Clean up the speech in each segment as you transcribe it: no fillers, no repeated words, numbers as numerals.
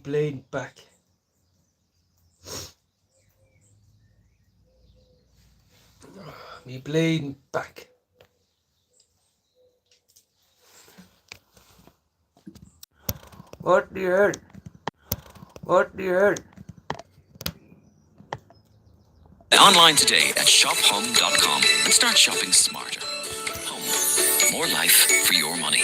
blade back. Me blade back. What do you heard? What do you heard? Online today at shophum.com and start shopping smarter. Hum. More life for your money.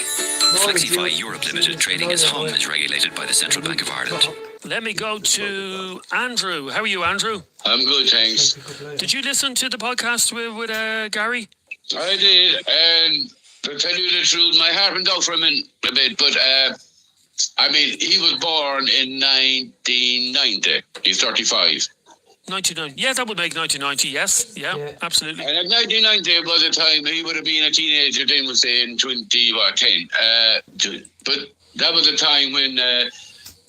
Flexify Europe Limited trading as Hum is regulated by the Central Bank of Ireland. Let me go to Andrew. How are you, Andrew? I'm good, thanks. Did you listen to the podcast with Gary? I did, and to tell you the truth, my heart went out for him a bit, but I mean, he was born in 1990. He's 35. 99. Yeah, that would make 1990, yes. Yeah, absolutely. And at 1990 was a time he would have been a teenager then, was saying 10. But that was a time when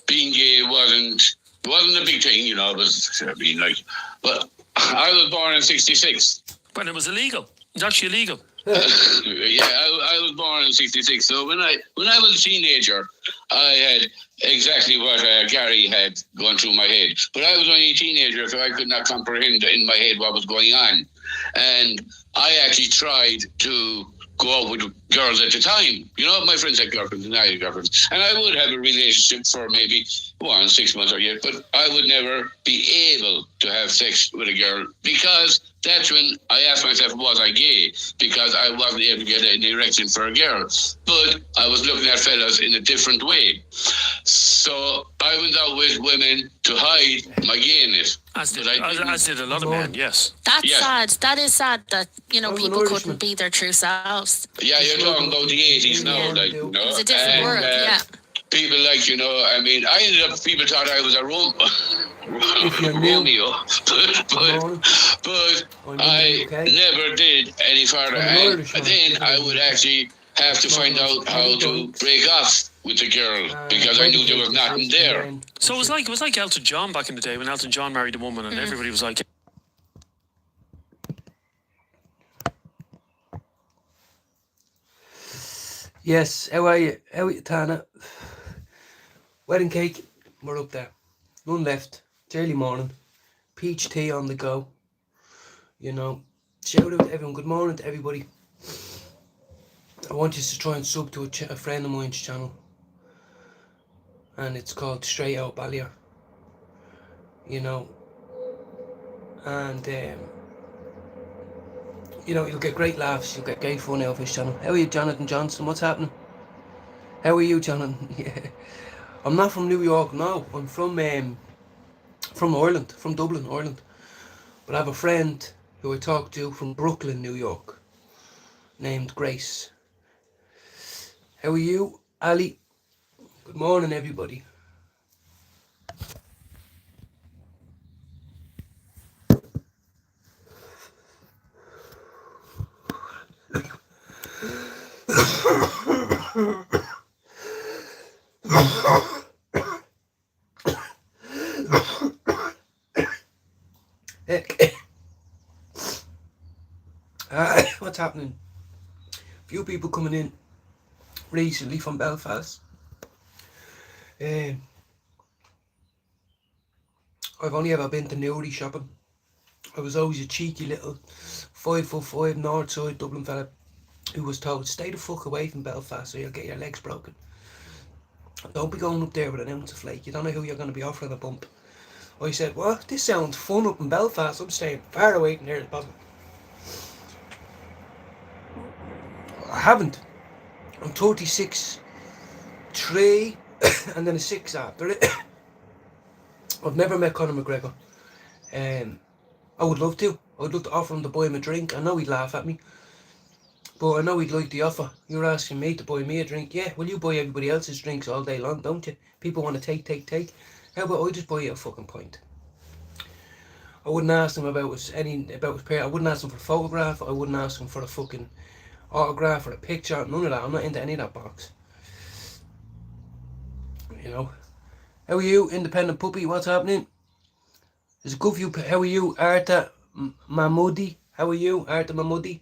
being gay wasn't a big thing, you know. It was, I mean, like, but I was born in 66. When it was illegal. It's actually illegal. Yeah, I was born in 66. So when I was a teenager, I had exactly what Gary had gone through my head. But I was only a teenager, so I could not comprehend in my head what was going on. And I actually tried to go out with girls at the time. You know, my friends had girlfriends and I had girlfriends. And I would have a relationship for maybe 6 months or a year, but I would never be able to have sex with a girl, because that's when I asked myself, was I gay? Because I wasn't able to get an erection for a girl. But I was looking at fellas in a different way. So I went out with women to hide my gayness. As did a lot of men, yes. That's sad. That is sad that, you know, people couldn't be their true selves. Yeah, you're talking about the 80s now. Like, you know, it was a different world, yeah. People like, you know, I mean, I ended up, people thought I was a Romeo. But I never did any further. And then I would actually have to find out how to break off with the girl, because I knew there was nothing there. So it was like Elton John back in the day, when Elton John married a woman and everybody was like... Yes, how are you, Tana? Wedding cake, we're up there. None left. It's early morning. Peach tea on the go. You know, shout out to everyone. Good morning to everybody. I want you to try and sub to a friend of mine's channel. And it's called Straight Out Ballier. You know. And, you know, you'll get great laughs. You'll get great fun out of his channel. How are you, Jonathan Johnson? What's happening? How are you, Jonathan? Yeah. I'm not from New York, no. I'm from Ireland, from Dublin, Ireland. But I have a friend who I talk to from Brooklyn, New York, named Grace. How are you, Ali? Good morning, everybody. What's happening? Few people coming in recently from Belfast. I've only ever been to Newry shopping. I was always a cheeky little 5'5" north side Dublin fella who was told, stay the fuck away from Belfast or you'll get your legs broken. Don't be going up there with an ounce of flake. You don't know who you're going to be offering a bump. I said, what? This sounds fun up in Belfast. I'm staying far away from here at the bottom. I haven't. I'm 36, 3, and then a 6 after it. I've never met Conor McGregor. I would love to. I would love to offer him to buy him a drink. I know he'd laugh at me, but I know he'd like the offer. You're asking me to buy me a drink. Yeah, well, you buy everybody else's drinks all day long, don't you? People want to take. How about I just buy you a fucking pint? I wouldn't ask him about his pair. I wouldn't ask him for a photograph. I wouldn't ask him for a fucking autograph or a picture. None of that. I'm not into any of that box. You know. How are you, independent puppy? What's happening? There's a good few. How are you, Arta Mahmoudi? How are you, Arta Mahmoudi?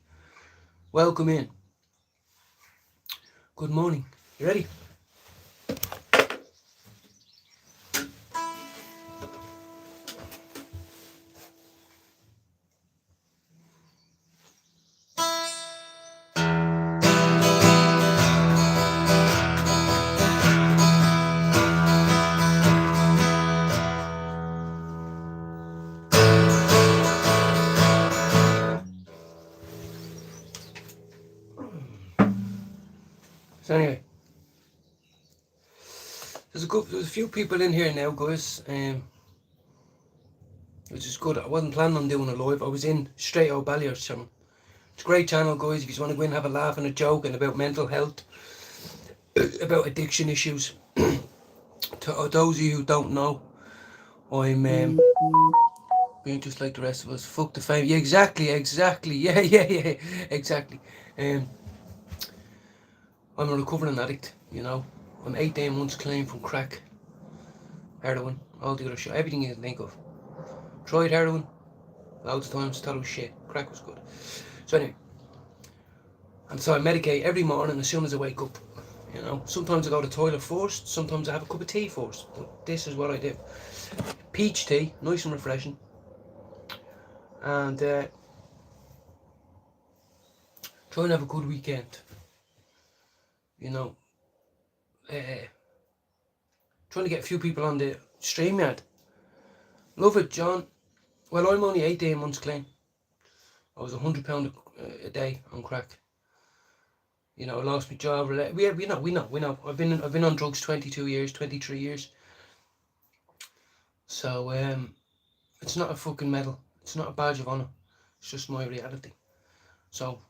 Welcome in. Good morning. You ready? So anyway, there's a few people in here now, guys, which is good. I wasn't planning on doing a live. I was in straight out Balliar's channel. It's a great channel, guys, if you just want to go in and have a laugh and a joke and about mental health, about addiction issues. To those of you who don't know, I'm being just like the rest of us. Fuck the fame. Yeah, exactly. Yeah, exactly. I'm a recovering addict, you know. I'm 18 months clean from crack, heroin, all the other shit, everything you can think of. Tried heroin loads of times, thought it was shit. Crack was good. So anyway, and so I medicate every morning as soon as I wake up. You know, sometimes I go to the toilet first, sometimes I have a cup of tea first. But this is what I do. Peach tea, nice and refreshing. And try and have a good weekend. You know, trying to get a few people on the StreamYard. Love it, John. Well, I'm only 18 months clean. I was £100 a day on crack. You know, I lost my job. We know. I've been on drugs 22 years, 23 years. So it's not a fucking medal. It's not a badge of honour. It's just my reality. So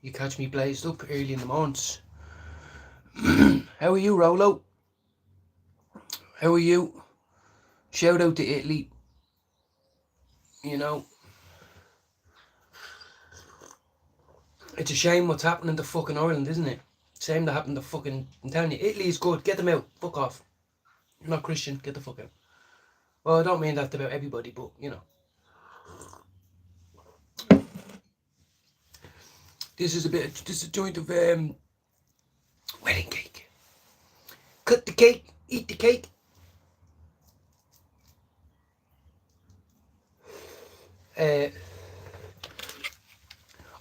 you catch me blazed up early in the mornings. How are you, Rolo? How are you? Shout out to Italy. You know, it's a shame what's happening to fucking Ireland, isn't it? Shame that happened to fucking, I'm telling you, Italy is good. Get them out. Fuck off. You're not Christian. Get the fuck out. Well, I don't mean that about everybody, but, you know. This is a joint of wedding cake. Cut the cake, eat the cake.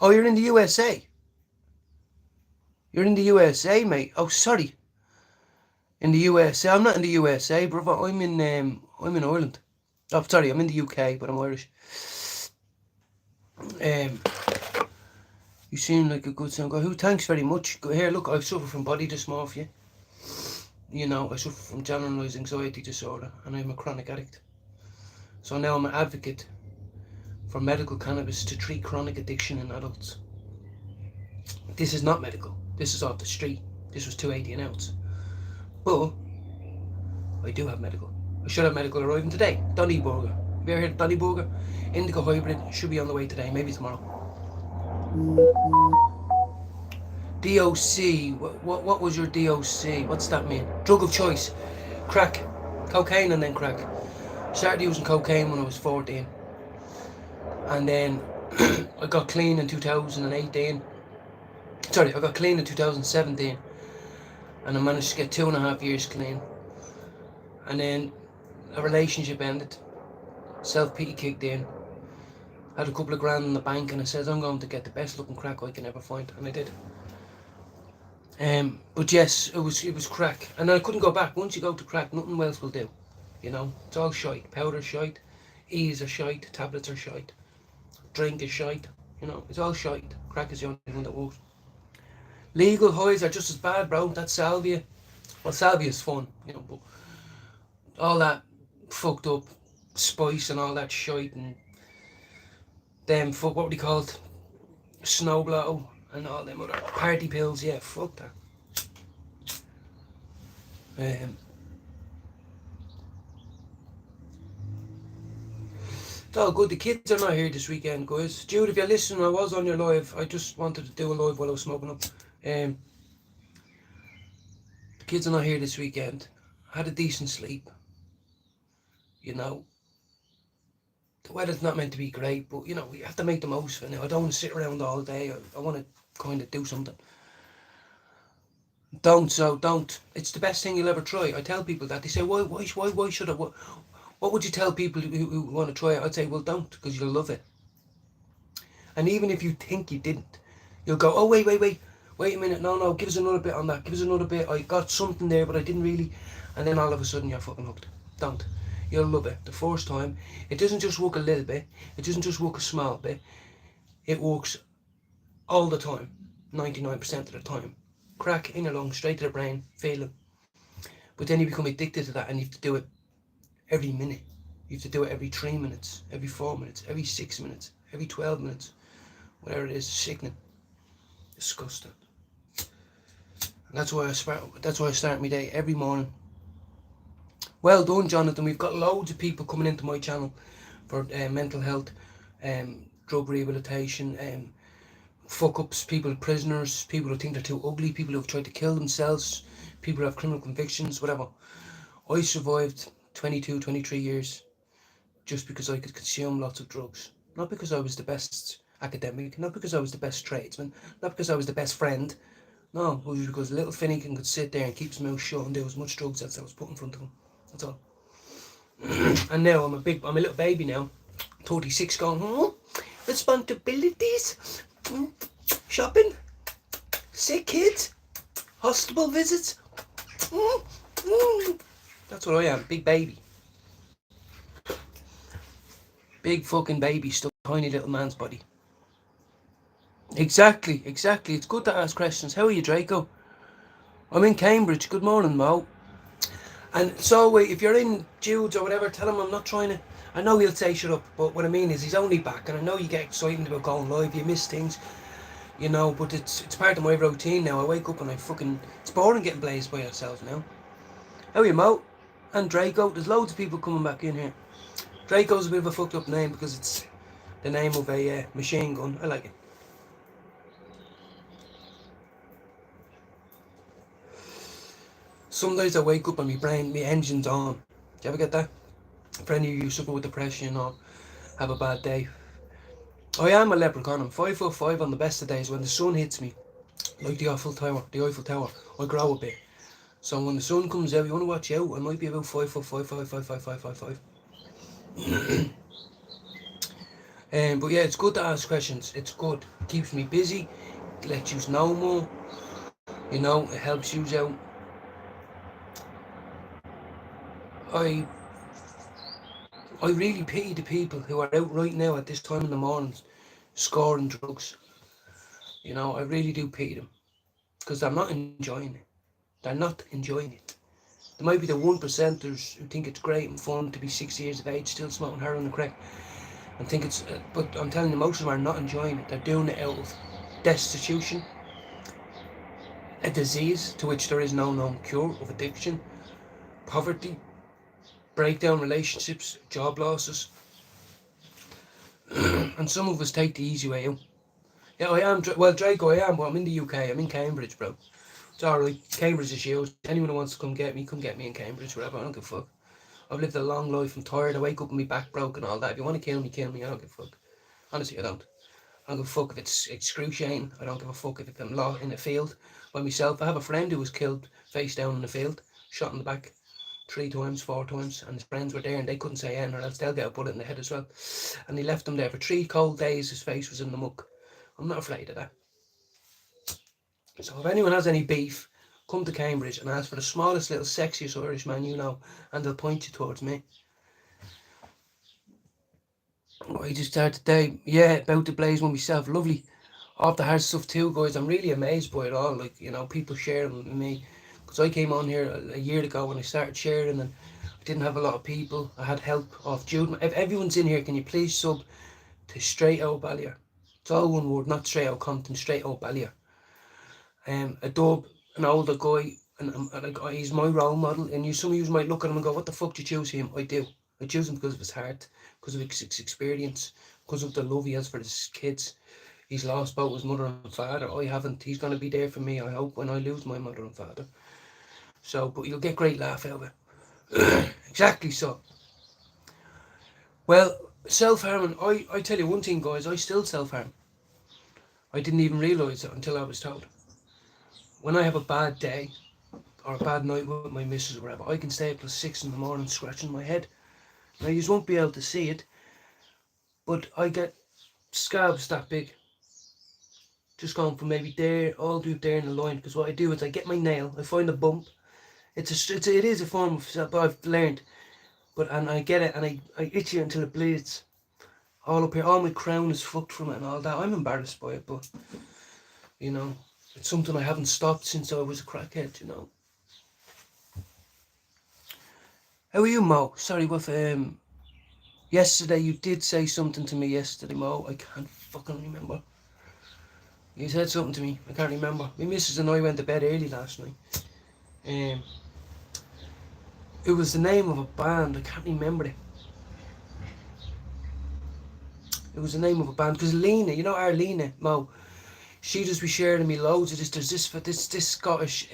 Oh, you're in the USA. You're in the USA, mate. Oh, sorry. In the USA. I'm not in the USA, brother. I'm in Ireland. Oh, sorry, I'm in the UK, but I'm Irish. You seem like a good sound guy. Who? Thanks very much. Go here. Look, I suffer from body dysmorphia. You know, I suffer from generalized anxiety disorder, and I'm a chronic addict. So now I'm an advocate for medical cannabis to treat chronic addiction in adults. This is not medical. This is off the street. This was $2.80 an ounce. But I do have medical. I should have medical arriving today. Donny Burger. Have you ever heard of Donny Burger? Indica hybrid. Should be on the way today. Maybe tomorrow. DOC. What was your DOC? What's that mean? Drug of choice. Crack. Cocaine and then crack. Started using cocaine when I was 14. And then I got clean in 2018. Sorry, I got clean in 2017. And I managed to get 2.5 years clean. And then a relationship ended. Self-pity kicked in. Had a couple of grand in the bank and I said, I'm going to get the best looking crack I can ever find. And I did. But yes, it was crack. And I couldn't go back. Once you go to crack, nothing else will do. You know, it's all shite. Powder's shite. E's are shite. Tablets are shite. Drink is shite. You know, it's all shite. Crack is the only one that works. Legal highs are just as bad, bro. That's salvia. Well, salvia's fun, you know, but all that fucked up spice and all that shite and them fuck, what were they called? Snow blow and all them other party pills. Yeah, fuck that. It's all good. The kids are not here this weekend, guys. Jude, if you're listening, I was on your live. I just wanted to do a live while I was smoking up. The kids are not here this weekend. I had a decent sleep. You know, the weather's not meant to be great, but you know, we have to make the most of it now. I don't want to sit around all day. I want to kind of do something. Don't. It's the best thing you'll ever try. I tell people that. They say, why should I? What would you tell people who want to try it? I'd say, well, don't, because you'll love it. And even if you think you didn't, you'll go, oh, wait a minute, no, give us another bit on that, give us another bit, I got something there, but I didn't really, and then all of a sudden you're fucking hooked. Don't. You'll love it. The first time, it doesn't just work a little bit, it doesn't just work a small bit, it works all the time. 99% of the time. Crack in along, straight to the brain, failing. But then you become addicted to that and you have to do it every minute. You have to do it every 3 minutes, every 4 minutes, every 6 minutes, every 12 minutes. Whatever it is, sickening. Disgusting. And that's why I start my day every morning. Well done, Jonathan. We've got loads of people coming into my channel for mental health, drug rehabilitation, fuck-ups, people, prisoners, people who think they're too ugly, people who've tried to kill themselves, people who have criminal convictions, whatever. I survived 22, 23 years just because I could consume lots of drugs. Not because I was the best academic, not because I was the best tradesman, not because I was the best friend. No, it was because little Finnegan could sit there and keep his mouth shut and do as much drugs as I was put in front of him. That's all. And now I'm a little baby now, 36, going, responsibilities, shopping, sick kids, hospital visits. That's what I am, big baby. Big fucking baby stuck in a tiny little man's body. Exactly. It's good to ask questions. How are you, Draco? I'm in Cambridge. Good morning, Mo. And so, if you're in Jude's or whatever, tell him I'm not trying to... I know he'll say shut up, but what I mean is he's only back, and I know you get excited about going live, you miss things, you know, but it's part of my routine now. I wake up and it's boring getting blazed by yourself now. How are you, Mo? And Draco. There's loads of people coming back in here. Draco's a bit of a fucked up name because it's the name of a machine gun. I like it. Some days I wake up and my engine's on. Do you ever get that? For any of you suffer with depression or have a bad day. I am a leprechaun. I'm 5'5" on the best of days. When the sun hits me, like the Eiffel Tower, I grow a bit. So when the sun comes out, you want to watch out. I might be about 5'5". But yeah, it's good to ask questions. It's good. It keeps me busy. It lets you know more. You know, it helps you out. I really pity the people who are out right now at this time in the mornings scoring drugs. You know, I really do pity them because they're not enjoying it. They're not enjoying it. There might be the 1%ers who think it's great and fun to be 60 years of age still smoking heroin and crack and think it's, but I'm telling you, most of them are not enjoying it. They're doing it out of destitution, a disease to which there is no known cure, of addiction, poverty, breakdown relationships, job losses. And some of us take the easy way out. Yeah, I am. Well, Draco, I am, but I'm in the UK. I'm in Cambridge, bro. It's alright. Cambridge is yours. Anyone who wants to come get me in Cambridge, whatever. I don't give a fuck. I've lived a long life. I'm tired. I wake up with my back broken and all that. If you want to kill me, kill me. I don't give a fuck. Honestly, I don't. I don't give a fuck if it's excruciating. I don't give a fuck if I'm lost in a field by myself. I have a friend who was killed face down in the field, shot in the back 3 times, 4 times, and his friends were there and they couldn't say anything or else they'll get a bullet in the head as well. And he left him there for 3 cold days. His face was in the muck. I'm not afraid of that. So if anyone has any beef, come to Cambridge and ask for the smallest little sexiest Irishman you know and they'll point you towards me. I just started today, yeah, about to blaze with myself. Lovely. Off the hard stuff too, guys. I'm really amazed by it all. Like, you know, people sharing with me. Because I came on here a year ago when I started sharing and I didn't have a lot of people. I had help off Jude. If everyone's in here, can you please sub to Straight Out Ballier? It's all one word, not Straight Out Compton, Straight Out Ballier. A dub, an older guy, and he's my role model. And some of you might look at him and go, what the fuck do you choose him? I do. I choose him because of his heart, because of his experience, because of the love he has for his kids. He's lost both his mother and father. I haven't. He's going to be there for me, I hope, when I lose my mother and father. So, but you'll get great laugh out of it. Exactly so. Well, self-harming, I tell you one thing, guys, I still self-harm. I didn't even realise it until I was told. When I have a bad day, or a bad night with my missus or whatever, I can stay up till 6 in the morning scratching my head. Now, you won't be able to see it, but I get scabs that big. Just going from maybe there, all the way up there in the line, because what I do is I get my nail, I find a bump. It is a form of self, but I've learned. And I get it, and I itch it until it bleeds. All up here, all my crown is fucked from it and all that. I'm embarrassed by it, but You know, it's something I haven't stopped since I was a crackhead, you know. How are you, Mo? Sorry, what, yesterday you did say something to me yesterday, Mo. I can't fucking remember. You said something to me. I can't remember. My missus and I went to bed early last night. Um, it was the name of a band. I can't remember it. It was the name of a band because Lena, you know Arlena, Mo. She just be sharing me loads of this. There's this Scottish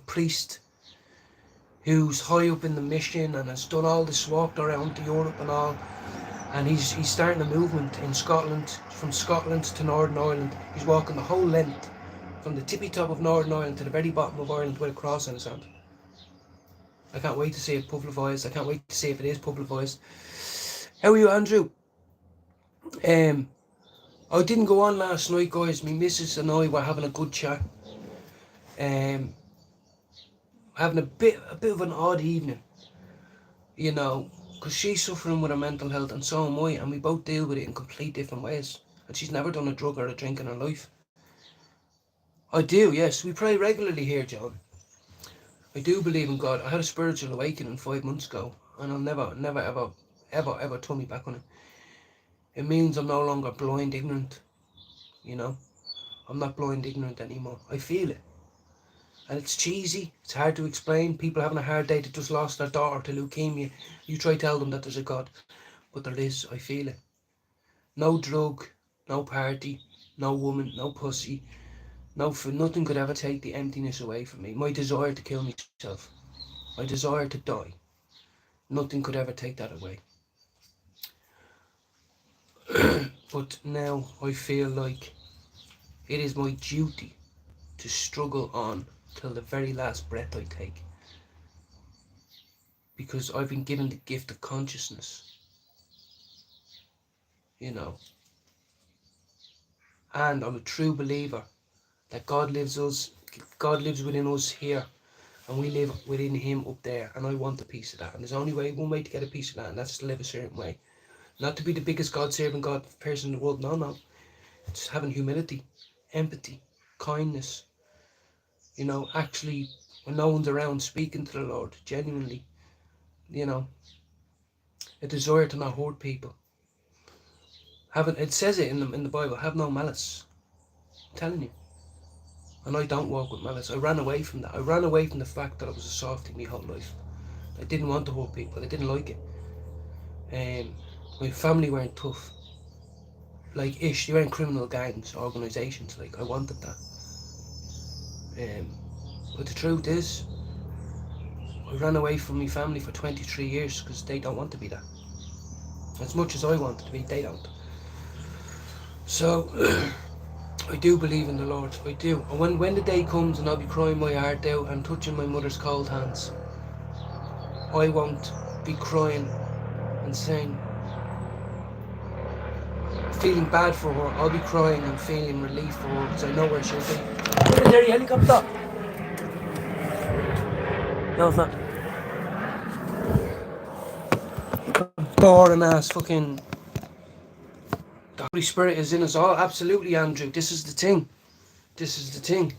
priest who's high up in the mission and has done all this walk around to Europe and all. And he's starting a movement in Scotland, from Scotland to Northern Ireland. He's walking the whole length, from the tippy top of Northern Ireland to the very bottom of Ireland with a cross on his hand. I can't wait to see it publicised. I can't wait to see if it is publicised. How are you, Andrew? I didn't go on last night, guys. My missus and I were having a good chat. Having a bit of an odd evening, you know, because she's suffering with her mental health and so am I, and we both deal with it in complete different ways. And she's never done a drug or a drink in her life. I do, yes. We pray regularly here, John. I do believe in God. I had a spiritual awakening 5 months ago, and I'll never, ever turn me back on it. It means I'm no longer blind ignorant, you know. I'm not blind ignorant anymore. I feel it. And it's cheesy, it's hard to explain. People having a hard day that just lost their daughter to leukemia. You try to tell them that there's a God, but there is, I feel it. No drug, no party, no woman, no pussy, no food, nothing could ever take the emptiness away from me. My desire to kill myself, my desire to die, nothing could ever take that away. But now I feel like it is my duty to struggle on till the very last breath I take, because I've been given the gift of consciousness, you know, and I'm a true believer that God lives within us here, and we live within Him up there, and I want a piece of that. And there's only one way to get a piece of that, and that's to live a certain way, not to be the biggest God-serving person in the world. No, it's having humility, empathy, kindness. You know, actually, when no one's around, speaking to the Lord, genuinely, you know, a desire to not hurt people. It says it in the Bible, have no malice. I'm telling you. And I don't walk with malice. I ran away from that. I ran away from the fact that I was a softie my whole life. I didn't want to hurt people. I didn't like it. My family weren't tough. Like, they weren't criminal gangs, organisations. Like, I wanted that. But the truth is, I ran away from my family for 23 years because they don't want to be that. As much as I want to be, they don't. So, I do believe in the Lord. I do. And when the day comes and I'll be crying my heart out and touching my mother's cold hands, I won't be crying and saying, feeling bad for her. I'll be crying and feeling relief for her because I know where she'll be. Military helicopter! No, it's not. Boring ass fucking... The Holy Spirit is in us all. Absolutely, Andrew. This is the thing.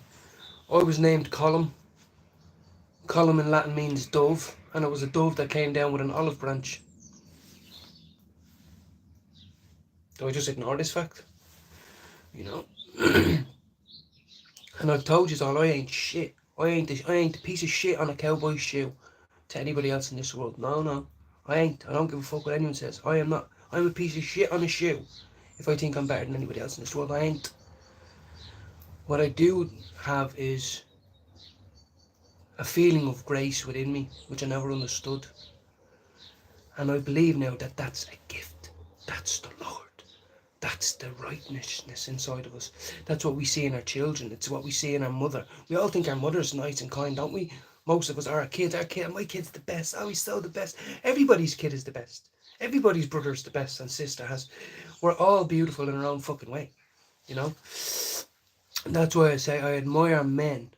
I was named Colum. Colum in Latin means dove, and it was a dove that came down with an olive branch. Do I just ignore this fact? You know? And I've told you all, I ain't shit. I ain't a piece of shit on a cowboy shoe to anybody else in this world. No. I ain't. I don't give a fuck what anyone says. I am not. I'm a piece of shit on a shoe if I think I'm better than anybody else in this world. I ain't. What I do have is a feeling of grace within me, which I never understood. And I believe now that that's a gift. That's the Lord. That's the righteousness inside of us. That's what we see in our children. It's what we see in our mother. We all think our mother's nice and kind, don't we? Most of us are. My kid's the best. Oh, he's so the best. Everybody's kid is the best. Everybody's brother is the best and sister has. We're all beautiful in our own fucking way, you know? And that's why I say I admire men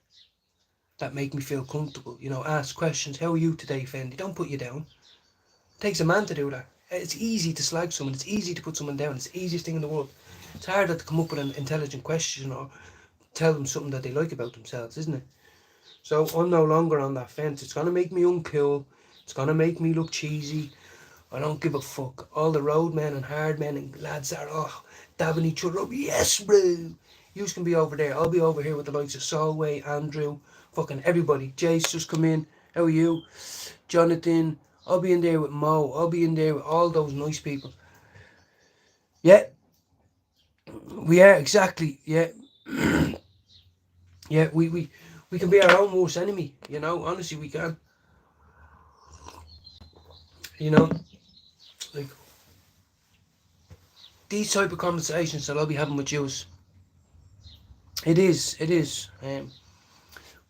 that make me feel comfortable. You know, ask questions. How are you today, Fendi? Don't put you down. It takes a man to do that. It's easy to slag someone. It's easy to put someone down. It's the easiest thing in the world. It's harder to come up with an intelligent question or tell them something that they like about themselves, isn't it? So I'm no longer on that fence. It's going to make me uncool. It's going to make me look cheesy. I don't give a fuck. All the road men and hard men and lads are dabbing each other up. Yes, bro. You can be over there. I'll be over here with the likes of Solway, Andrew, fucking everybody. Jace just come in. How are you? Jonathan. I'll be in there with Mo. I'll be in there with all those nice people. Yeah. We are, exactly. Yeah. Yeah, we can be our own worst enemy, you know. Honestly, we can. You know, like these type of conversations that I'll be having with you. It is.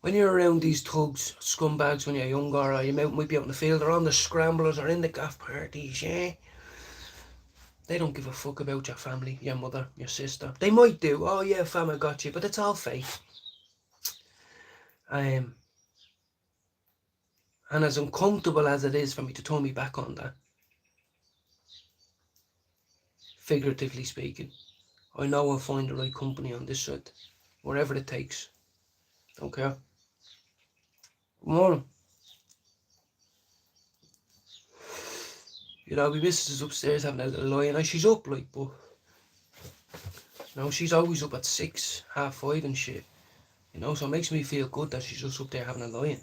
When you're around these thugs, scumbags, when you're younger, or you might be out in the field, or on the scramblers, or in the gaff parties, yeah. They don't give a fuck about your family, your mother, your sister. They might do. Oh yeah, fam, I got you, but it's all fake. And as uncomfortable as it is for me to turn me back on that, figuratively speaking, I know I'll find the right company on this side, wherever it takes. Don't care. Good morning. You know, my missus is upstairs having a little lie, and she's up, like, but you know, she's always up at 6, 5:30 and shit. You know, so it makes me feel good that she's just up there having a lie.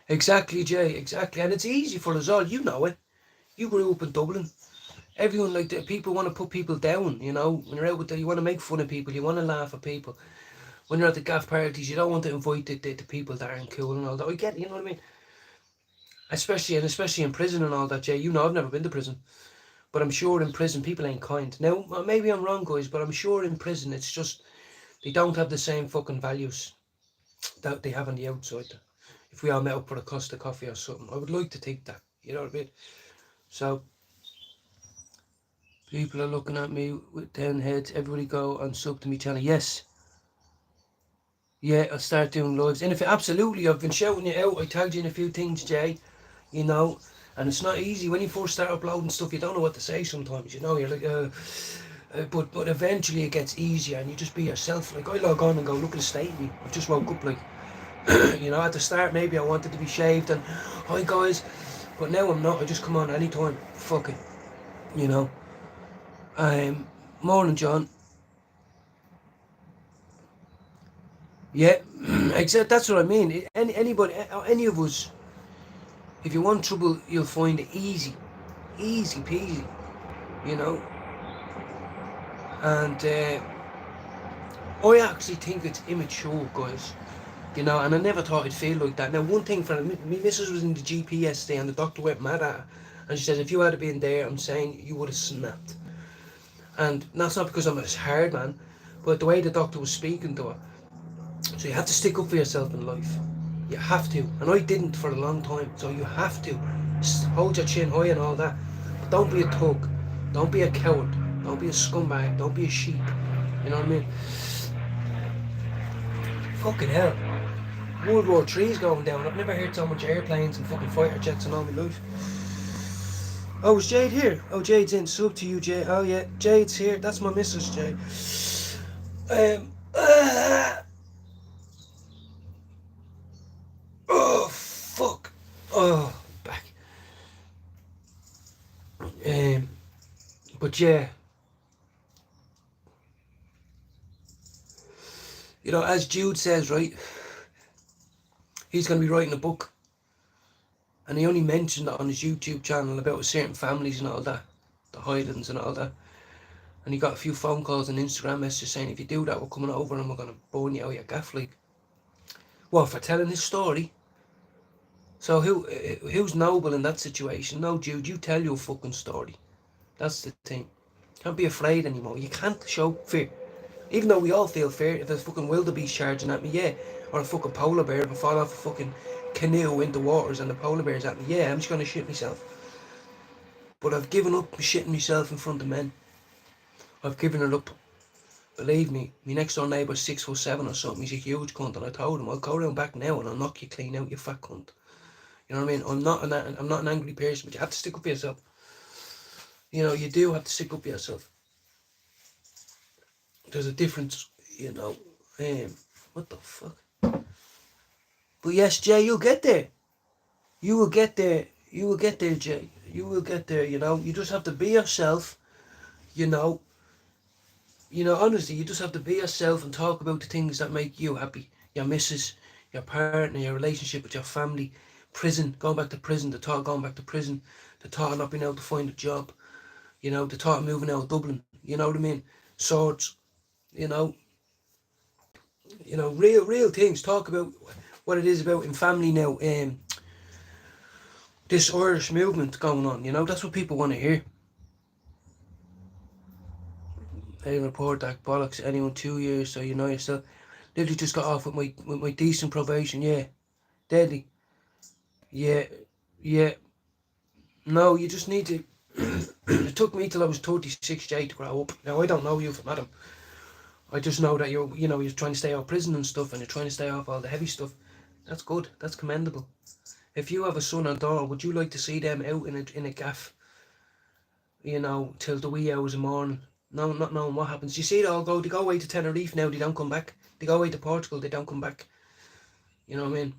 Exactly, Jay, exactly. And it's easy for us all, you know it. You grew up in Dublin. Everyone, like, the people want to put people down, you know. When you're out with them, you want to make fun of people, you want to laugh at people. When you're at the gaff parties, you don't want to invite the people that aren't cool and all that. I get it, you know what I mean? Especially in prison and all that, Jay. You know, I've never been to prison. But I'm sure in prison, people ain't kind. Now, maybe I'm wrong, guys, but I'm sure in prison, it's just, they don't have the same fucking values that they have on the outside. If we all met up for a Costa coffee or something, I would like to think that, you know what I mean? So, people are looking at me with 10 heads. Everybody go and sub to me channel. Yes. Yeah, I'll start doing lives. And if absolutely, I've been shouting you out. I tagged you in a few things, Jay. You know, and it's not easy when you first start uploading stuff. You don't know what to say sometimes. You know, you're like, but eventually it gets easier, and you just be yourself. Like, I log on and go, look at the state of me. I've just woke up, like, you know. At the start, maybe I wanted to be shaved and hi guys, but now I'm not. I just come on anytime. Fuck it, you know. Morning, John. Yeah, exactly. That's what I mean. Anybody, any of us. If you want trouble, you'll find it easy peasy, you know. And I actually think it's immature, guys, you know. And I never thought it'd feel like that. Now, one thing for me, missus was in the GP yesterday, and the doctor went mad at her, and she says, if you had been there, I'm saying you would have snapped. And that's not because I'm a hard man, but the way the doctor was speaking to her. So you have to stick up for yourself in life. You have to, and I didn't for a long time. So you have to hold your chin high and all that, but don't be a thug, don't be a coward, don't be a scumbag, don't be a sheep. You know what I mean? Fucking hell, World War III's going down. I've never heard so much airplanes and fucking fighter jets in all my life. Oh, is Jade here? Oh, Jade's in. Sub to you, Jade. Oh yeah, Jade's here. That's my missus, Jade. Oh, fuck. Oh, back. But yeah. You know, as Jude says, right, he's going to be writing a book. And he only mentioned that on his YouTube channel about certain families and all that. The Highlands and all that. And he got a few phone calls and Instagram messages saying, if you do that, we're coming over and we're going to burn you out of your gaff, like. Well, for telling his story. So who's noble in that situation? No, Jude, you tell your fucking story. That's the thing. Can't be afraid anymore. You can't show fear. Even though we all feel fear, if there's fucking wildebeest charging at me, yeah. Or a fucking polar bear, if I fall off a fucking canoe into waters and the polar bear's at me, yeah, I'm just gonna shit myself. But I've given up shitting myself in front of men. I've given it up. Believe me, my next door neighbour's 6'7" or something. He's a huge cunt, and I told him, I'll go around back now and I'll knock you clean out, you fat cunt. You know what I mean? I'm not an angry person, but you have to stick up for yourself. You know, you do have to stick up for yourself. there's a difference, you know. What the fuck? But yes, Jay, you'll get there. You will get there. You will get there, Jay. You will get there, you know. You just have to be yourself, you know. You know, honestly, you just have to be yourself and talk about the things that make you happy. Your missus, your partner, your relationship with your family, prison, going back to prison, the thought of going back to prison, the thought of not being able to find a job, you know, the thought of moving out of Dublin, you know what I mean? Swords, you know, real things. Talk about what it is about in family now. This Irish movement going on, you know, that's what people want to hear. They report that bollocks anyone 2 years, so you know yourself. Literally just got off with my decent probation, yeah. Deadly. Yeah. No, you just need to it took me till I was 36, Jay, to grow up. Now I don't know you from Adam. I just know that you're trying to stay out of prison and stuff, and you're trying to stay off all the heavy stuff. That's good. That's commendable. If you have a son or daughter, would you like to see them out in a gaff, you know, till the wee hours of the morning? No, not knowing what happens. You see, they go away to Tenerife now, they don't come back. They go away to Portugal, they don't come back. You know what I mean?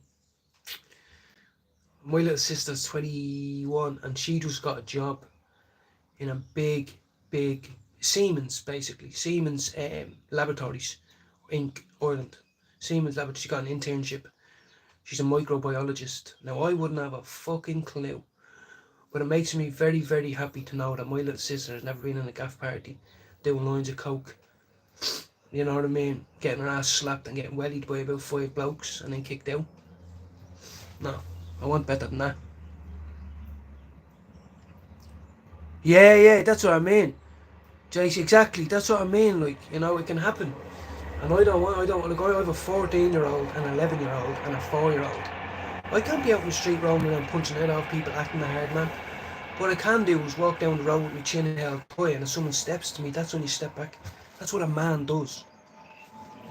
My little sister's 21 and she just got a job in a big Siemens, basically. Siemens Laboratories, Inc., Ireland. Siemens Laboratories, she got an internship. She's a microbiologist. Now, I wouldn't have a fucking clue. But it makes me very, very happy to know that my little sister has never been in a gaff party doing lines of coke. You know what I mean? Getting her ass slapped and getting wellied by about 5 blokes and then kicked out. No, I want better than that. Yeah, that's what I mean. Jace, exactly, that's what I mean, like, you know, it can happen. And I don't want to go. I have a 14-year-old, an 11-year-old and a 4-year-old. I can't be out in the street roaming and punching head off people acting a hard man. What I can do is walk down the road with my chin held high, and if someone steps to me, that's when you step back. That's what a man does.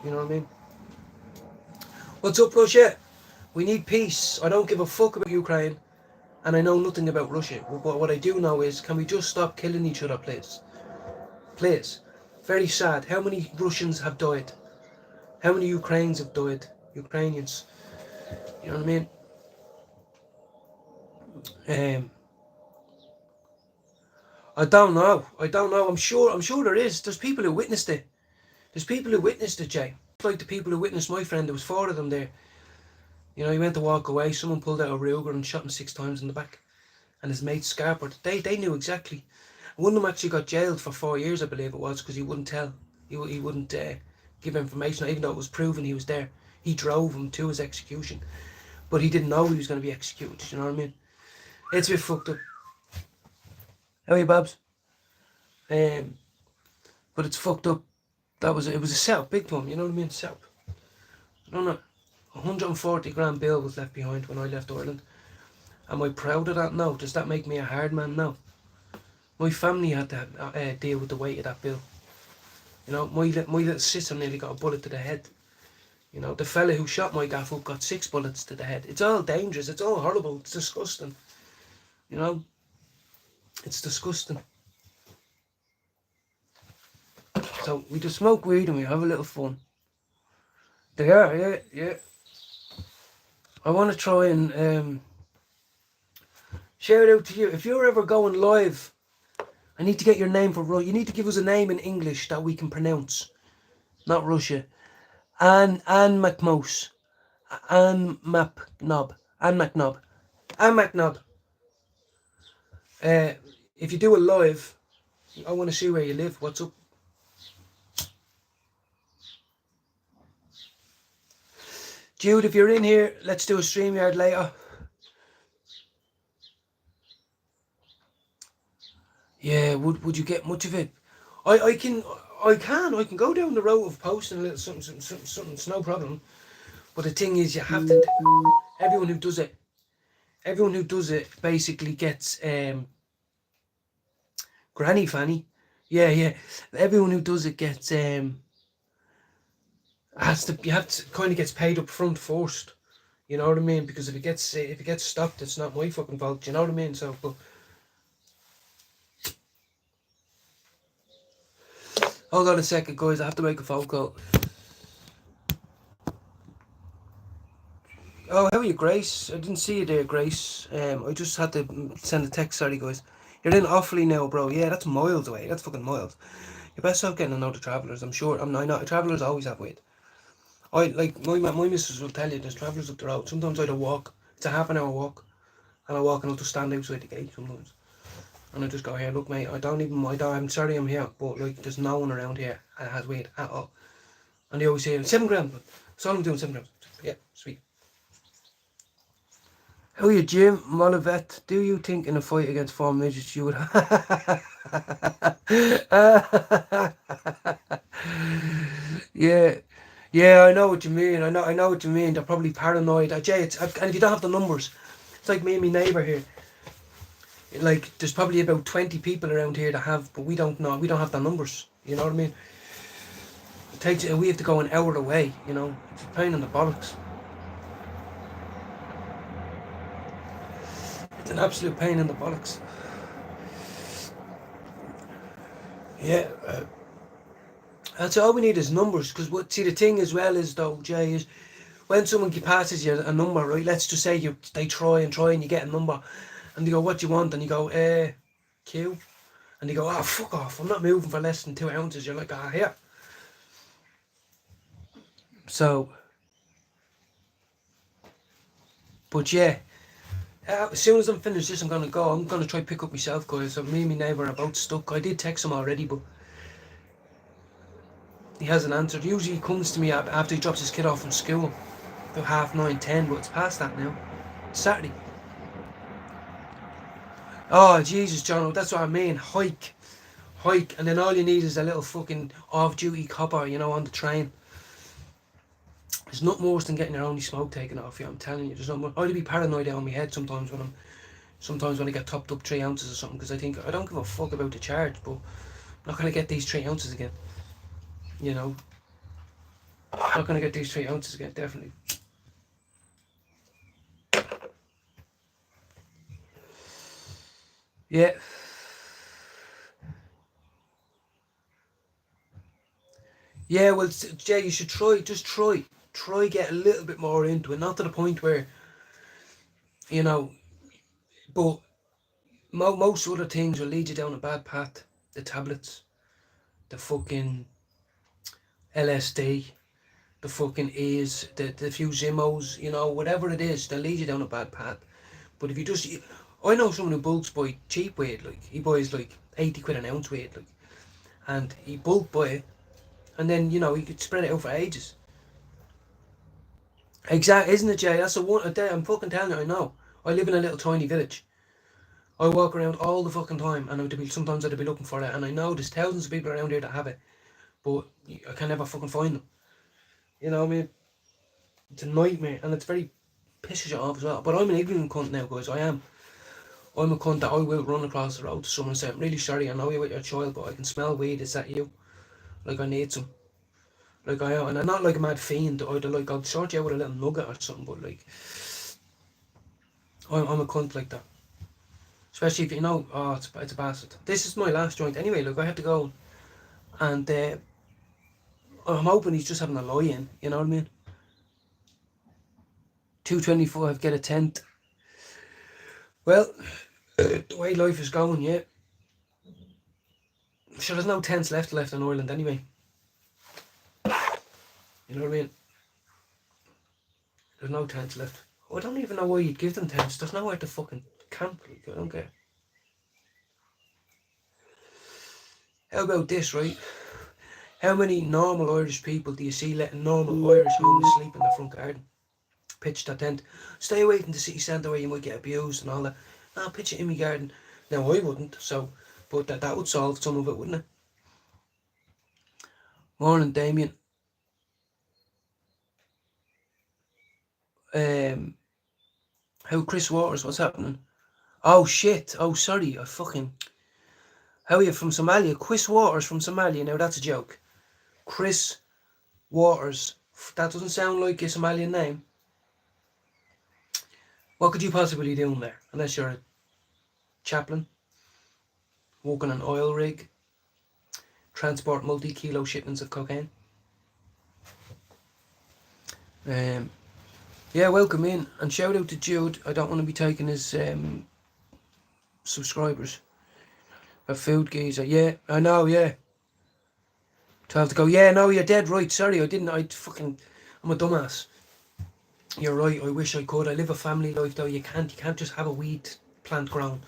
You know what I mean? What's up, Russia? We need peace. I don't give a fuck about Ukraine, and I know nothing about Russia. But what I do know is, can we just stop killing each other, please? Please. Very sad. How many Russians have died? How many Ukrainians have died? Ukrainians. You know what I mean? I don't know. I'm sure there is. There's people who witnessed it. Jay. Like the people who witnessed my friend. There was 4 of them there. You know, he went to walk away. Someone pulled out a Ruger and shot him 6 times in the back. And his mate Scarper. They knew exactly. One of them actually got jailed for 4 years, I believe it was, because he wouldn't tell. He wouldn't give information, even though it was proven he was there. He drove him to his execution. But he didn't know he was going to be executed, you know what I mean? It's a bit fucked up. How are you, Babs? But it's fucked up. It was a setup, big time, you know what I mean? Setup. I don't know. 140 grand bill was left behind when I left Ireland. Am I proud of that? No. Does that make me a hard man? No. My family had to deal with the weight of that bill. You know, my little sister nearly got a bullet to the head. You know, the fella who shot my gaff up got 6 bullets to the head. It's all dangerous. It's all horrible. It's disgusting. You know, it's disgusting. So we just smoke weed and we have a little fun. They are, yeah. I want to try and shout out to you. If you're ever going live, I need to get your name for you need to give us a name in English that we can pronounce. Not Russia. Anne McMose. Anne McNob. If you do a live, I want to see where you live. What's up? Jude, if you're in here, let's do a StreamYard later. Yeah, would you get much of it? I can go down the road of posting a little something, it's no problem. But the thing is, you have to, everyone who does it basically gets granny fanny. Yeah. Everyone who does it gets you have to kind of gets paid up front first. You know what I mean? Because if it gets stopped, it's not my fucking fault. You know what I mean? So, but Hold on a second, guys. I have to make a phone call. Oh, how are you, Grace? I didn't see you there, Grace. I just had to send a text. Sorry, guys. You're in Offaly now, bro. Yeah, that's miles away. That's fucking miles. You best stop getting to know the travellers. I'm sure. I know travellers always have weight. I like my missus will tell you there's travellers up the road. Sometimes I do walk. It's a half an hour walk, and I walk and I'll just stand outside the gate sometimes, and I just go here. Look, mate. I'm sorry I'm here, but like there's no one around here that has weight at all. And they always say 7 grand. That's all I'm doing. 7 grand. Yeah, sweet. How are you, Jim Molivet? Do you think in a fight against four midgets you would Yeah, I know what you mean. I know what you mean. They're probably paranoid. Jay, and if you don't have the numbers, it's like me and my neighbour here. Like, there's probably about 20 people around here that have, but we don't know. We don't have the numbers. You know what I mean? We have to go an hour away. You know, it's a pain in the bollocks. It's an absolute pain in the bollocks. Yeah. That's all we need is numbers. Because the thing as well is though, Jay, is when someone passes you a number, right? Let's just say they try and you get a number, and they go, "What do you want?" And you go, Q, and they go, "Oh, fuck off! I'm not moving for less than 2 ounces." You're like, "Ah, here." So, but yeah. As soon as I'm finished this, I'm going to go. I'm going to try pick up myself, guys. So me and my neighbour are both stuck. I did text him already, but he hasn't answered. Usually he comes to me after he drops his kid off from school. About 9:30, 10, but it's past that now. It's Saturday. Oh, Jesus, John, that's what I mean. Hike. And then all you need is a little fucking off-duty copper, you know, on the train. There's nothing worse than getting your only smoke taken off you, I'm telling you. There's nothing. I'd be paranoid out on my head sometimes when I get topped up 3 ounces or something, because I think I don't give a fuck about the charge, but I'm not gonna get these 3 ounces again. You know, I'm not gonna get these 3 ounces again, definitely. Yeah. Yeah, well, Jay, you should try get a little bit more into it, not to the point where, you know, but most other things will lead you down a bad path. The tablets, the fucking LSD, the fucking A's, the few Zimmos, you know, whatever it is, they'll lead you down a bad path. But if you just, I know someone who bulks buy cheap weight, like, he buys like 80 quid an ounce weight, like, and he bulk buy it, and then, you know, he could spread it out for ages. Exactly, isn't it, Jay? That's the one. I'm fucking telling you, I know. I live in a little tiny village. I walk around all the fucking time, and sometimes I'd be looking for it, and I know there's thousands of people around here that have it, but I can never fucking find them. You know what I mean? It's a nightmare, and it's very pisses you off as well. But I'm an ignorant cunt now, guys. I am. I'm a cunt that I will run across the road to someone and say, "I'm really sorry, I know you're with your child, but I can smell weed. Is that you? Like, I need some." Like, I am, and I'm not like a mad fiend. I'll sort you out with a little nugget or something, but like, I'm a cunt like that. Especially if you know, oh, it's a bastard. This is my last joint anyway. Look, I have to go, and I'm hoping he's just having a lie in. You know what I mean? 225, get a tent. Well, the way life is going, yeah. Sure, there's no tents left in Ireland anyway. You know what I mean? There's no tents left. I don't even know why you'd give them tents. There's nowhere to fucking camp. Like, I don't care. How about this, right? How many normal Irish people do you see letting normal Irish homeless sleep in the front garden? Pitch that tent. Stay away from the city centre where you might get abused and all that. No, pitch it in my garden. Now, I wouldn't, so, but that would solve some of it, wouldn't it? Morning, Damien. How Chris Waters, what's happening? Oh shit, oh sorry, how are you from Somalia? Chris Waters from Somalia, now that's a joke. Chris Waters, that doesn't sound like a Somalian name. What could you possibly be doing there? Unless you're a chaplain, working an oil rig, transport multi-kilo shipments of cocaine. Yeah, welcome in, and shout out to Jude. I don't want to be taking his subscribers. A food geezer, yeah, I know, yeah. 12 to go, yeah, no, you're dead right, sorry, I'm a dumbass. You're right, I wish I could. I live a family life though, you can't just have a weed plant grown.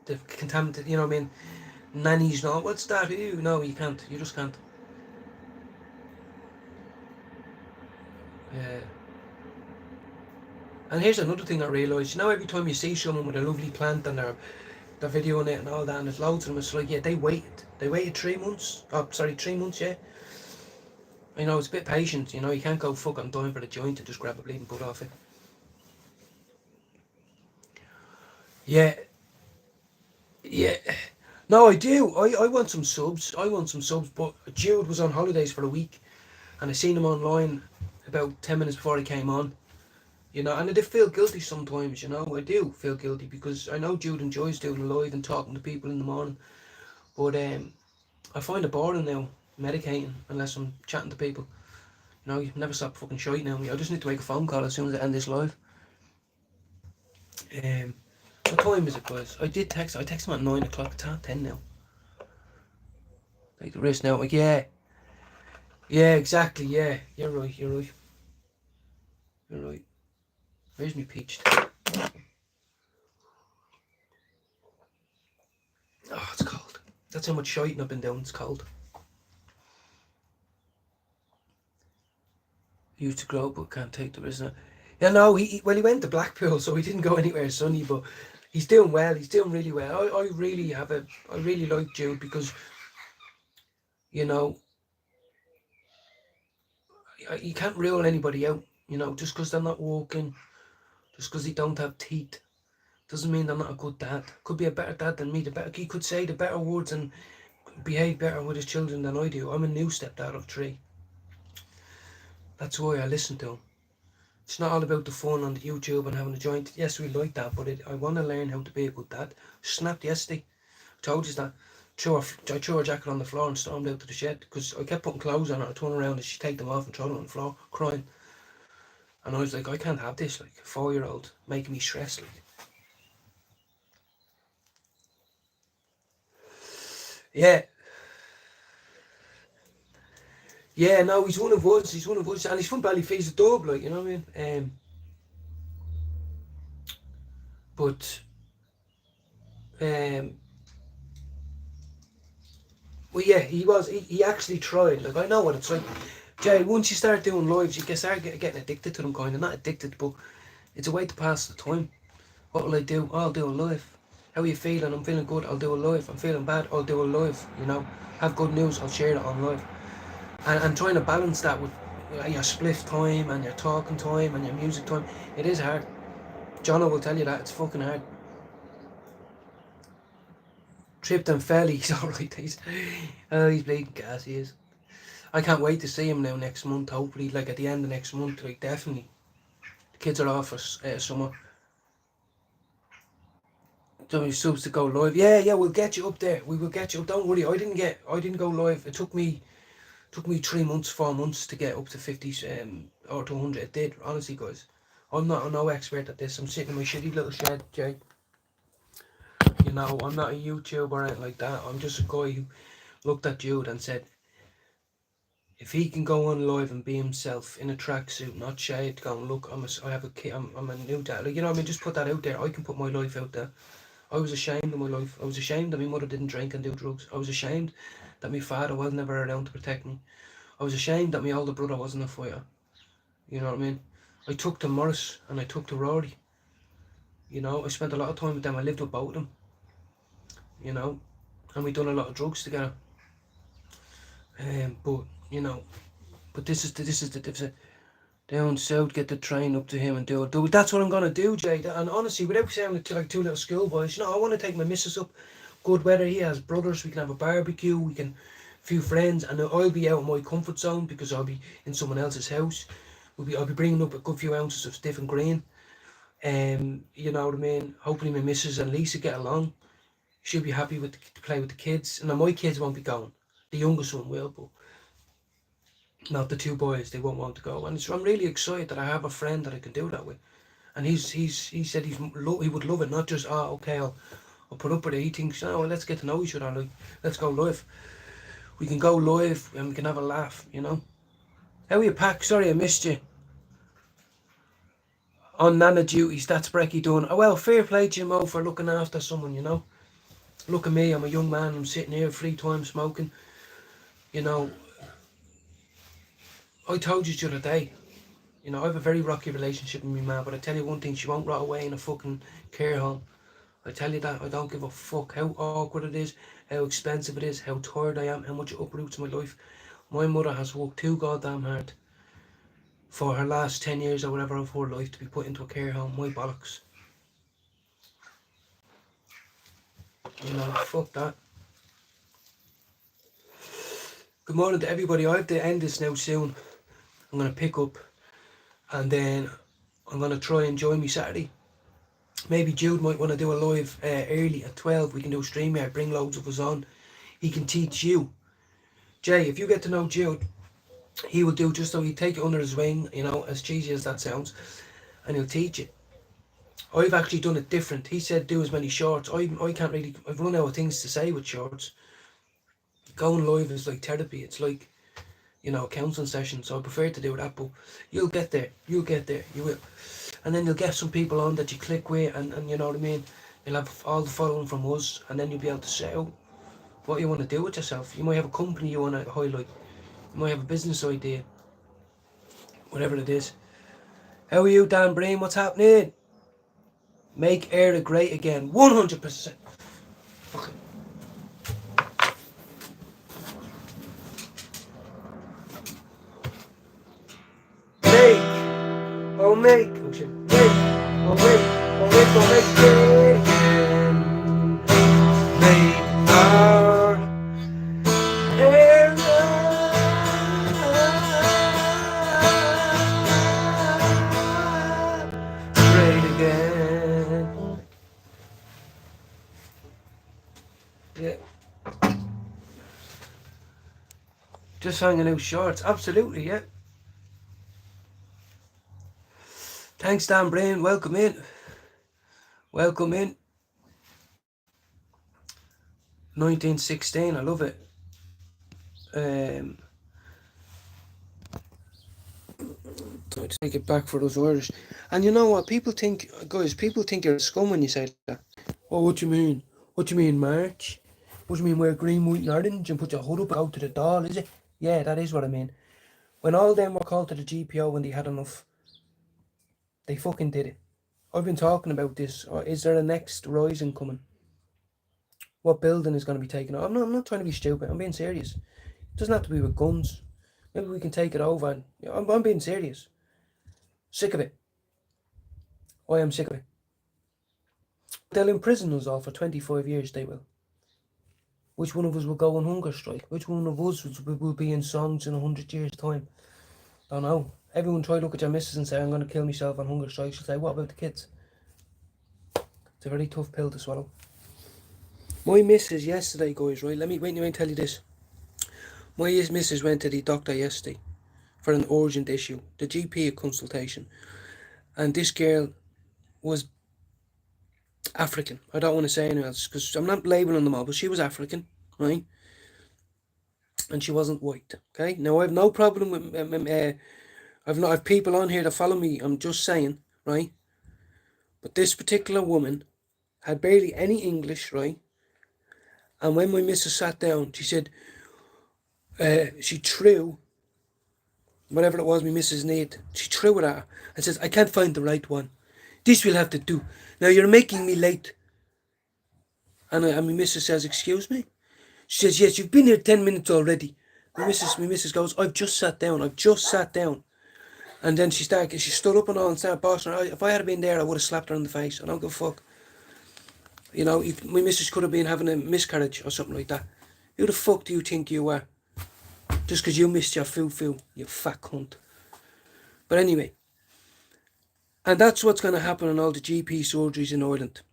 The contaminated, you know what I mean? Nannies, no, what's that? Ew, no, you can't, you just can't. Yeah. And here's another thing I realised, every time you see someone with a lovely plant and they're videoing it and all that, and there's loads of them, it's like, yeah, they waited 3 months. Oh, sorry, 3 months, yeah. It's a bit patient, you can't go fucking dying for the joint and just grab a bleeding butt off it. Yeah. Yeah. No, I do. I want some subs. But Jude was on holidays for a week, and I seen him online about 10 minutes before he came on. And I did feel guilty sometimes, I do feel guilty because I know Jude enjoys doing a live and talking to people in the morning. But I find it boring now, medicating, unless I'm chatting to people. You never stop fucking shite now. I just need to make a phone call as soon as I end this live. What time is it, guys? I texted him at 9 o'clock. It's 10 now. Take the risk now. Like, yeah. Yeah, exactly, yeah. You're right. Where's me peach? Oh, it's cold. That's how much shiting I've been doing. It's cold. He used to grow but can't take the risk now. Yeah, no, he went to Blackpool, so he didn't go anywhere sunny, but he's doing well. He's doing really well. I really like Jude because, you can't rule anybody out, just because they're not walking, just because they don't have teeth, doesn't mean they're not a good dad. Could be a better dad than me. He could say the better words and behave better with his children than I do. I'm a new stepdad of 3. That's why I listen to him. It's not all about the fun on the YouTube and having a joint. Yes, we like that, but I want to learn how to be a good dad. Snapped yesterday. I told you that. I threw her jacket on the floor and stormed out to the shed because I kept putting clothes on her. I turned around and she'd take them off and throw them on the floor, crying. And I was like, I can't have this, like, a 4-year-old making me stressed, like. Yeah. Yeah, no, he's one of us, and he's from Ballyfees Dub, like, you know what I mean? Well, yeah, he actually tried, like, I know what it's like. Jay, once you start doing lives, you can start getting addicted to them, kind of, not addicted, but it's a way to pass the time. What will I do? Oh, I'll do a live. How are you feeling? I'm feeling good, I'll do a live. I'm feeling bad, I'll do a live, Have good news, I'll share it on live. And trying to balance that with your spliff time and your talking time and your music time, it is hard. Jono will tell you that, it's fucking hard. Tripped and fell, he's alright. He's bleeding gas, he is. I can't wait to see him now next month, hopefully, like at the end of next month, like definitely. The kids are off for summer. So subs to go live. Yeah, we'll get you up there. We will get you up. Don't worry, I didn't go live. It took me 3 months, 4 months to get up to 50 or to 100. It did, honestly, guys. I'm no expert at this. I'm sitting in my shitty little shed, Jay. I'm not a YouTuber or anything like that. I'm just a guy who looked at Jude and said, if he can go on live and be himself in a tracksuit, not shaved, going, look, I have a kid, I'm a new dad. Like, just put that out there. I can put my life out there. I was ashamed of my life. I was ashamed that my mother didn't drink and do drugs. I was ashamed that my father was never around to protect me. I was ashamed that my older brother wasn't a fighter. You know what I mean? I took to Morris and I took to Rory. I spent a lot of time with them. I lived with both of them. And we done a lot of drugs together. But this is the difference. Down south, get the train up to him and do it. That's what I'm gonna do, Jay. And honestly, without sounding like 2 little schoolboys, I want to take my missus up. Good weather. He has brothers. We can have a barbecue. We can, few friends, and I'll be out of my comfort zone because I'll be in someone else's house. I'll be bringing up a good few ounces of stiff and green. You know what I mean. Hopefully, my missus and Lisa get along. She'll be happy to play with the kids, and my kids won't be going. The youngest one will, but not the two boys. They won't want to go. And I'm really excited that I have a friend that I can do that with. And he said he would love it. Not just, okay, I'll put up with it. He thinks, let's get to know each other. Like, let's go live. We can go live and we can have a laugh, you know. How are you, Pack? Sorry I missed you. On Nana duties, that's Brecky doing. Oh, well, fair play to you, Mo, for looking after someone, you know. Look at me, I'm a young man, I'm sitting here free time smoking. You know, I told you the other day, you know, I have a very rocky relationship with my mum, but I tell you one thing, she won't rot away in a fucking care home. I tell you that, I don't give a fuck how awkward it is, how expensive it is, how tired I am, how much it uproots my life. My mother has worked too goddamn hard for her last 10 years or whatever of her life to be put into a care home. My bollocks. You know, fuck that. Good morning to everybody. I have to end this now soon. I'm going to pick up and then I'm going to try and join me Saturday. Maybe Jude might want to do a live early at 12. We can do a stream here, bring loads of us on. He can teach you. Jay, if you get to know Jude, he will do just so he'll take it under his wing, you know, as cheesy as that sounds, and he'll teach it. I've actually done it different. He said do as many shorts. I can't really, I've run out of things to say with shorts. Going live is like therapy. It's like, you know, a counselling session. So I prefer to do that, but you'll get there. You'll get there. You will. And then you'll get some people on that you click with and you know what I mean? You'll have all the following from us and then you'll be able to set out what you want to do with yourself. You might have a company you want to highlight. You might have a business idea. Whatever it is. How are you, Dan Breen? What's happening? Make Eire great again. 100%. Fucking. Make. Oh shit. Make. Oh make it again. Make our Eire great again. Yeah. Just hanging out shorts. Absolutely, yeah. Thanks, Dan Brain. Welcome in. Welcome in. 1916. I love it. Try to take it back for those Irish. And you know what? People think, guys, people think you're a scum when you say that. Oh, what do you mean? What do you mean, March? What do you mean, wear green, white and orange and put your hood up and out to the doll, is it? Yeah, that is what I mean. When all them were called to the GPO when they had enough, they fucking did it. I've been talking about this. Or is there a next rising coming? What building is going to be taken over? I'm not trying to be stupid. I'm being serious. It doesn't have to be with guns. Maybe we can take it over. And, you know, I'm being serious. Sick of it. I am sick of it. They'll imprison us all for 25 years, they will. Which one of us will go on hunger strike? Which one of us will be in songs in 100 years' time? Don't know. Everyone try to look at your missus and say, I'm going to kill myself on hunger strike. She'll say, what about the kids? It's a very tough pill to swallow. My missus yesterday, guys, right? Let me tell you this. My missus went to the doctor yesterday for an urgent issue. The GP consultation. And this girl was African. I don't want to say anything else because I'm not labelling them all, but she was African, right? And she wasn't white, okay? Now, I have no problem with... I've people on here that follow me. I'm just saying, right? But this particular woman had barely any English, right? And when my missus sat down, she said, she threw whatever it was my missus needed. She threw it at her and says, I can't find the right one. This will have to do. Now you're making me late. And my missus says, excuse me? She says, yes, you've been here 10 minutes already. My missus goes, I've just sat down. And then she stood up and all and started bossing her. If I had been there, I would have slapped her in the face. I don't give a fuck. You know, my missus could have been having a miscarriage or something like that. Who the fuck do you think you are? Just because you missed your foo-foo, you fat cunt. But anyway. And that's what's going to happen in all the GP surgeries in Ireland.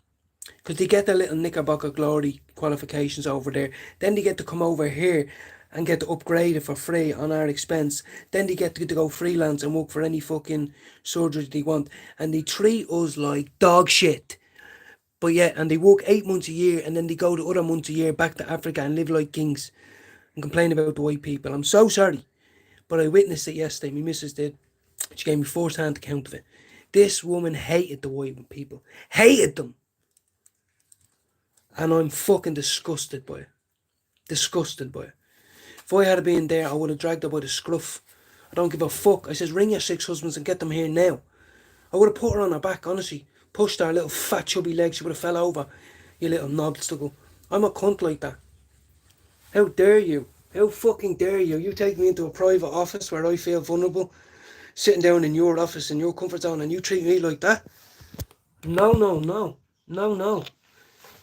Because they get their little Knickerbocker glory qualifications over there. Then they get to come over here and get upgraded for free on our expense. Then they get to go freelance and work for any fucking surgery they want. And they treat us like dog shit. But yeah, and they work 8 months a year and then they go the other months a year back to Africa and live like kings and complain about the white people. I'm so sorry. But I witnessed it yesterday. My missus did. She gave me first-hand account of it. This woman hated the white people. Hated them. And I'm fucking disgusted by it. Disgusted by it. If I had been there, I would have dragged her by the scruff. I don't give a fuck. I says, ring your 6 husbands and get them here now. I would have put her on her back, honestly. Pushed her little fat chubby legs. She would have fell over. You little knobstuckle. I'm a cunt like that. How dare you? How fucking dare you? You take me into a private office where I feel vulnerable, sitting down in your office in your comfort zone, and you treat me like that? No, no, no. No, no.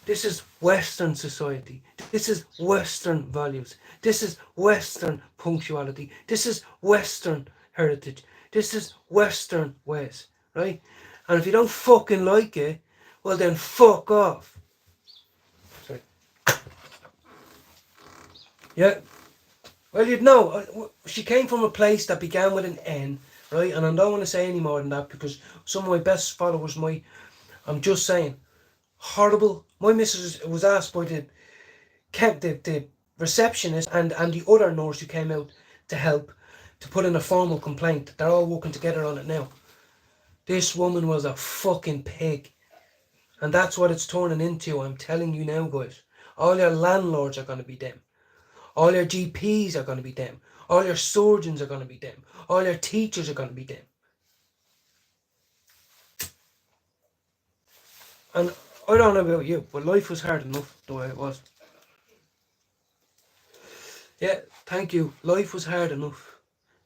This is Western society. This is Western values. This is Western punctuality. This is Western heritage. This is Western ways, right? And if you don't fucking like it, well then fuck off. Sorry. Yeah. Well, you'd know, she came from a place that began with an N, right? And I don't want to say any more than that because some of my best followers might, I'm just saying, horrible. My missus was asked by the receptionist and the other nurse who came out to help to put in a formal complaint. They're all working together on it now. This woman was a fucking pig. And that's what it's turning into, I'm telling you now, guys. All your landlords are going to be them. All your GPs are going to be them. All your surgeons are going to be them. All your teachers are going to be them. And I don't know about you, but life was hard enough the way it was. Yeah, thank you. Life was hard enough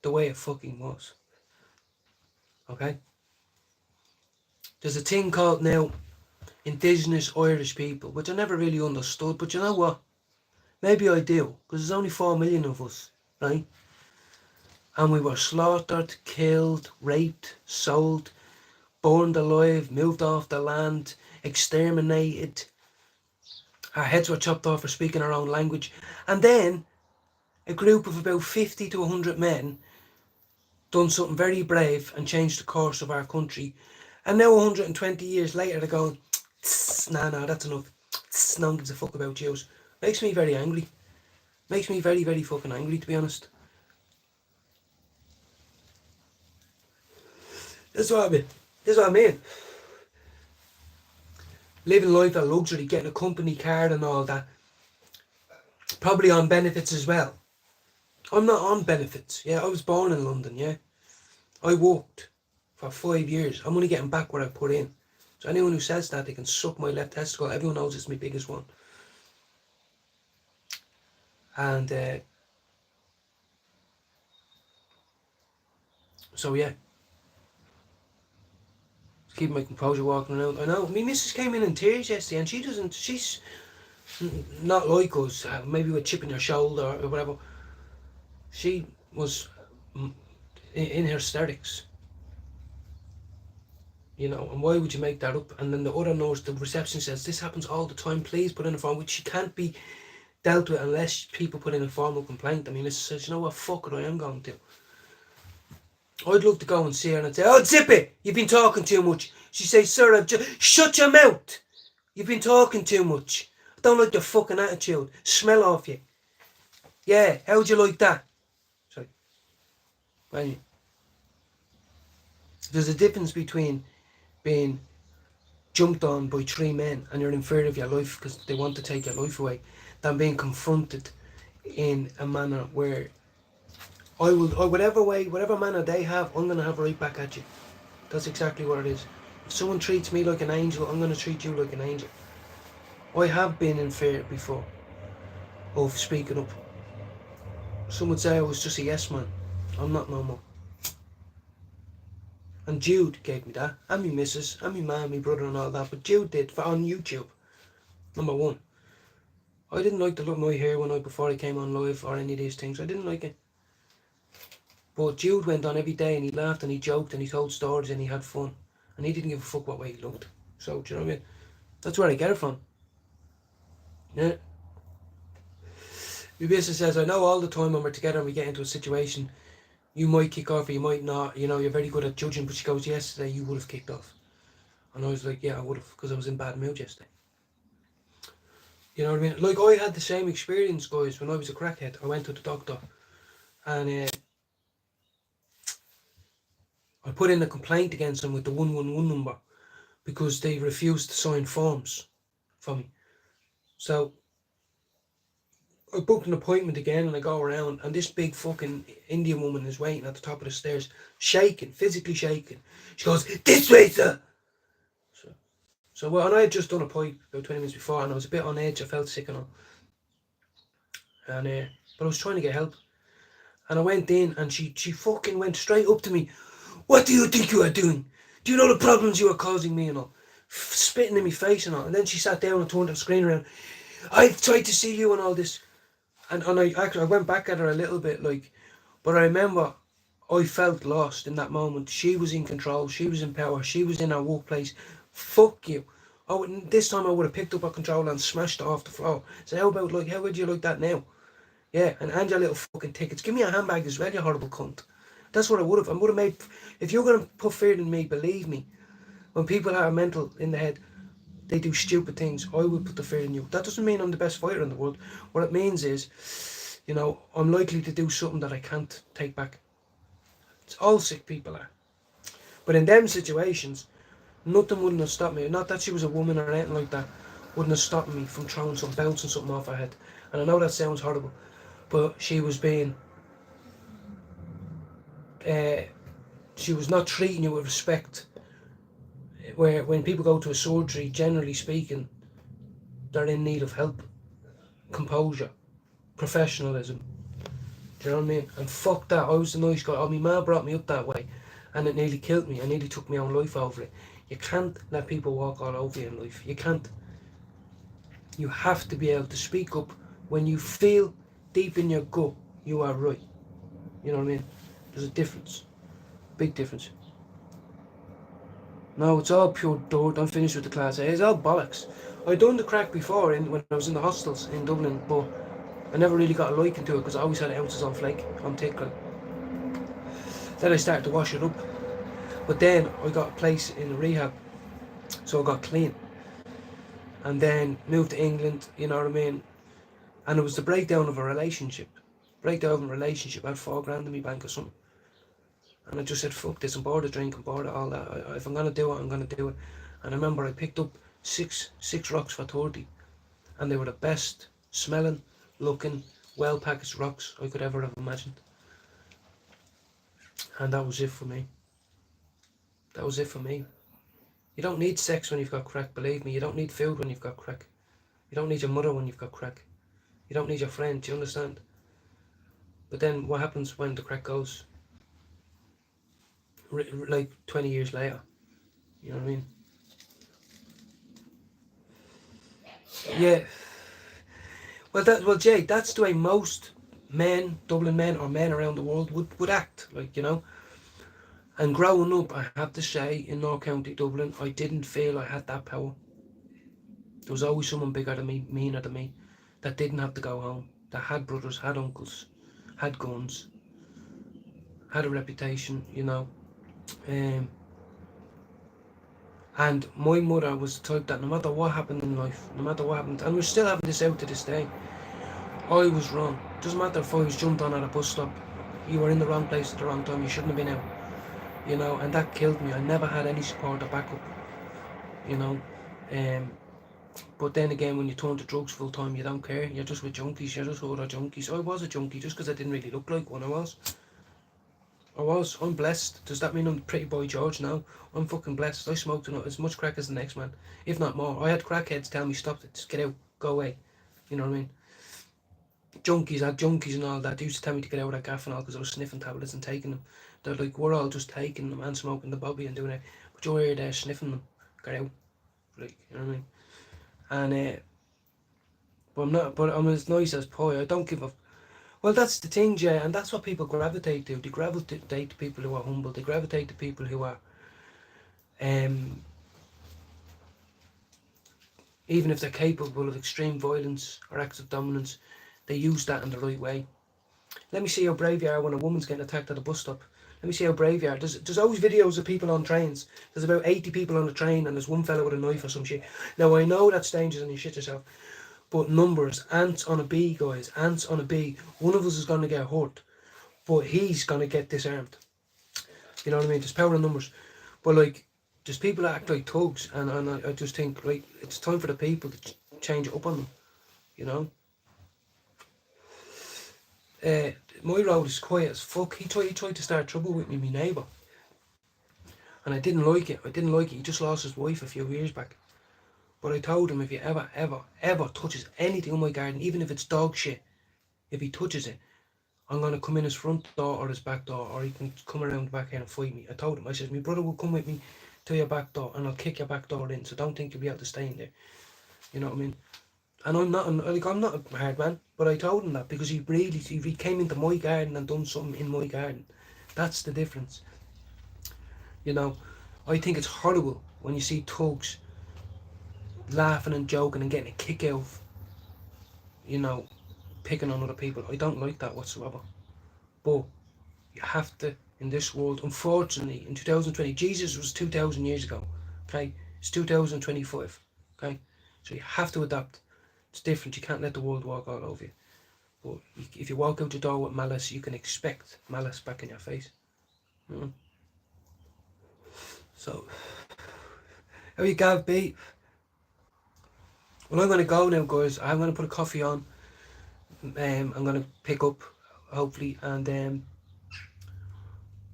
the way it fucking was. Okay? There's a thing called now Indigenous Irish people, which I never really understood, but you know what? Maybe I do, because there's only 4 million of us, right? And we were slaughtered, killed, raped, sold, burned alive, moved off the land, exterminated. Our heads were chopped off for speaking our own language. And then a group of about 50 to 100 men done something very brave and changed the course of our country. And now 120 years later they're going, nah, that's enough. No one gives a fuck about Jews. Makes me very angry. Makes me very, very fucking angry, to be honest. That's what I mean. Living life at luxury, getting a company card and all that. Probably on benefits as well. I'm not on benefits. Yeah, I was born in London, yeah. I worked for 5 years. I'm only getting back what I put in. So anyone who says that, they can suck my left testicle. Everyone knows it's my biggest one. And so yeah. Keep my composure walking around. I know. My missus came in tears yesterday, and she's not like us, maybe with a chip in her shoulder or whatever. She was in hysterics. You know, and why would you make that up? And then the other nurse, the reception says, this happens all the time, please put in a form, which she can't be dealt with unless people put in a formal complaint. I mean, it says, you know what, fuck it, I am going to. I'd love to go and see her and say, oh, zip it, you've been talking too much. She says, sir, I've just, shut your mouth. You've been talking too much. I don't like your fucking attitude. Smell off you. Yeah, how'd you like that? Sorry. Well, there's a difference between being jumped on by 3 men and you're in fear of your life because they want to take your life away, than being confronted in a manner where whatever manner they have, I'm going to have right back at you. That's exactly what it is. If someone treats me like an angel, I'm going to treat you like an angel. I have been in fear before of speaking up. Some would say I was just a yes man. I'm not no more. And Jude gave me that, and my missus, and my mum, my brother and all that, but Jude did, on YouTube. Number 1. I didn't like the look of my hair before I came on live or any of these things. I didn't like it. But Jude went on every day and he laughed and he joked and he told stories and he had fun. And he didn't give a fuck what way he looked. So, do you know what I mean? That's where I get it from. Yeah. My business says, I know all the time when we're together and we get into a situation, you might kick off or you might not, you know, you're very good at judging, but she goes, yesterday you would have kicked off. And I was like, yeah, I would have, because I was in bad mood yesterday. You know what I mean? Like, I had the same experience, guys, when I was a crackhead. I went to the doctor and I put in a complaint against them with the 111 number because they refused to sign forms for me. So I booked an appointment again and I go around and this big fucking Indian woman is waiting at the top of the stairs, shaking, physically shaking. She goes, this way, sir. So well, and I had just done a pipe about 20 minutes before and I was a bit on edge. I felt sick and all. And, but I was trying to get help. And I went in and she fucking went straight up to me. What do you think you are doing? Do you know the problems you are causing me and all? Spitting in my face and all. And then she sat down and turned the screen around. I've tried to see you and all this. And I went back at her a little bit, like, but I remember I felt lost in that moment. She was in control. She was in power. She was in our workplace. Fuck you. This time I would have picked up her controller and smashed it off the floor. So how would you like that now? Yeah, and hand your little fucking tickets. Give me a handbag as well, you horrible cunt. That's what I would have. I would have made... If you're going to put fear in me, believe me, when people are mental in the head, they do stupid things. I would put the fear in you. That doesn't mean I'm the best fighter in the world. What it means is, you know, I'm likely to do something that I can't take back. It's all sick people are. But in them situations, nothing wouldn't have stopped me. Not that she was a woman or anything like that. Wouldn't have stopped me from bouncing something off her head. And I know that sounds horrible, but she was being... she was not treating you with respect. Where when people go to a surgery, generally speaking, they're in need of help, composure, professionalism. Do you know what I mean? And fuck that, I was the nice guy. Oh, my ma brought me up that way and it nearly killed me. I nearly took my own life over it. You can't let people walk all over you in life. You can't. You have to be able to speak up when you feel deep in your gut you are right. You know what I mean? There's a difference. Big difference. No, it's all pure dirt. I'm finished with the class A. It's all bollocks. I'd done the crack before when I was in the hostels in Dublin, but I never really got a liking to it because I always had ounces on flake, on tickle. Then I started to wash it up. But then I got a place in rehab, so I got clean. And then moved to England, you know what I mean? And it was the breakdown of a relationship. I had $4,000 in my bank or something. And I just said, fuck this, I'm bored of drinking, bored of all that. If I'm going to do it, I'm going to do it. And I remember I picked up six rocks for 30. And they were the best smelling, looking, well-packaged rocks I could ever have imagined. And that was it for me. That was it for me. You don't need sex when you've got crack, believe me. You don't need food when you've got crack. You don't need your mother when you've got crack. You don't need your friend, do you understand? But then what happens when the crack goes? Like 20 years later. You know what I mean? Yeah. Well, Jay, that's the way most men, Dublin men or men around the world would act, like, you know. And growing up, I have to say, in North County Dublin, I didn't feel I had that power. There was always someone bigger than me, meaner than me, that didn't have to go home, that had brothers, had uncles, had guns, had a reputation, you know. And my mother was the type that no matter what happened in life, no matter what happened, and we're still having this out to this day, I was wrong. Doesn't matter if I was jumped on at a bus stop, you were in the wrong place at the wrong time, you shouldn't have been out. You know, and that killed me. I never had any support or backup, you know. But then again, when you turn to drugs full time, you don't care. You're just with junkies, you're just with other junkies. I was a junkie just because I didn't really look like one. I was. I'm blessed. Does that mean I'm pretty boy George? No. I'm fucking blessed. I smoked as much crack as the next man, if not more. I had crackheads tell me, stop it, just get out, go away. You know what I mean? Junkies, I had junkies and all that. They used to tell me to get out of that gaff and all because I was sniffing tablets and taking them. They're like, we're all just taking them and smoking the bobby and doing it. But you're here there sniffing them. Get out. Like, you know what I mean? And, but I'm as nice as pie. I don't give a... Well, that's the thing, Jay, and that's what people gravitate to. They gravitate to people who are humble. They gravitate to people who are... even if they're capable of extreme violence or acts of dominance, they use that in the right way. Let me see how brave you are when a woman's getting attacked at a bus stop. Let me see how brave you are. There's always videos of people on trains. There's about 80 people on the train and there's one fella with a knife or some shit. Now I know that's dangerous and you shit yourself, but numbers, ants on a bee, guys, ants on a bee. One of us is going to get hurt, but he's going to get disarmed. You know what I mean? There's power in numbers. But like, there's people that act like thugs, and I just think, like, it's time for the people to change it up on them, you know? My road is quiet as fuck. He tried to start trouble with me, my neighbour. And I didn't like it. He just lost his wife a few years back. But I told him, if he ever touches anything in my garden, even if it's dog shit, if he touches it, I'm going to come in his front door or his back door, or he can come around the back here and fight me. I told him, I said, my brother will come with me to your back door and I'll kick your back door in, so don't think you'll be able to stay in there. You know what I mean? And I'm not a hard man, but I told him that because he came into my garden and done something in my garden. That's the difference. You know, I think it's horrible when you see thugs laughing and joking and getting a kick out of, you know, picking on other people. I don't like that whatsoever. But you have to, in this world, unfortunately, in 2020, Jesus was 2,000 years ago, okay? It's 2025, okay? So you have to adapt. It's different. You can't let the world walk all over you. But if you walk out your door with malice, you can expect malice back in your face. So, how you Gav B? Well, I'm going to go now, guys. I'm going to put a coffee on. I'm going to pick up, hopefully, and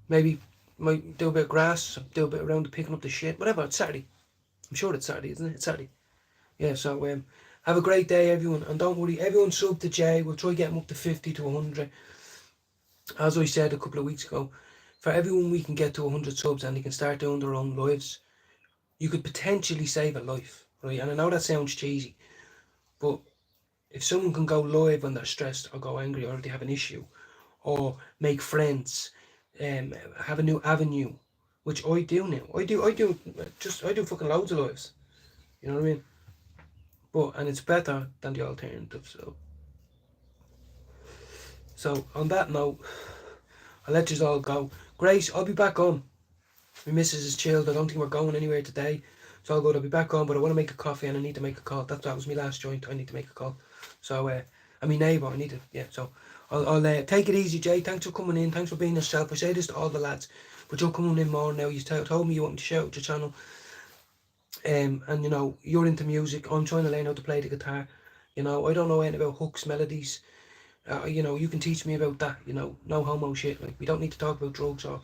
maybe might do a bit of grass, do a bit around picking up the shit, whatever. It's Saturday. I'm sure it's Saturday, isn't it? It's Saturday. Yeah, so have a great day, everyone, and don't worry, everyone sub to Jay. We'll try to get him up to 50 to 100. As I said a couple of weeks ago, for everyone we can get to 100 subs and they can start doing their own lives, you could potentially save a life, right? And I know that sounds cheesy, but if someone can go live when they're stressed or go angry or if they have an issue, or make friends, have a new avenue, which I do now. I do fucking loads of lives. You know what I mean? And it's better than the alternative. So on that note, I'll let you all go. Grace, I'll be back on. My missus is chilled. I don't think we're going anywhere today. It's all good. I'll be back on, but I want to make a coffee and I need to make a call. That was my last joint. I need to make a call. So, I'm my neighbour. I need to, yeah. So, I'll take it easy, Jay. Thanks for coming in. Thanks for being yourself. I say this to all the lads, but you're coming in more now. You told me you want me to shout out your channel. And you know, you're into music. I'm trying to learn how to play the guitar. You know, I don't know anything about hooks, melodies. You know, you can teach me about that. You know, no homo shit. Like, we don't need to talk about drugs or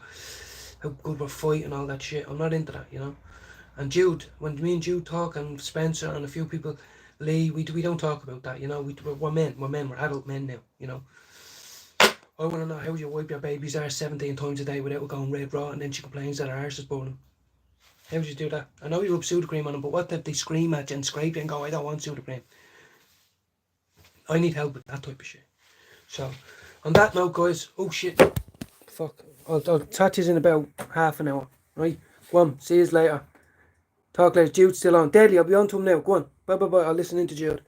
how good we're fighting and all that shit. I'm not into that, you know. And Jude, when me and Jude talk, and Spencer and a few people, Lee, we don't talk about that, you know. We're men, we're adult men now, you know. I want to know how you wipe your baby's arse 17 times a day without it going red raw, and then she complains that her arse is burning. How would you do that? I know you rub Sudocrem on them, but what if they scream at you and scrape you and go, I don't want Sudocrem? I need help with that type of shit. So, on that note, guys, oh shit, fuck, I'll chat you in about half an hour, right? Go on, see you later. Talk later. Jude's still on. Deadly, I'll be on to him now. Go on. Bye. I'll listen in to Jude.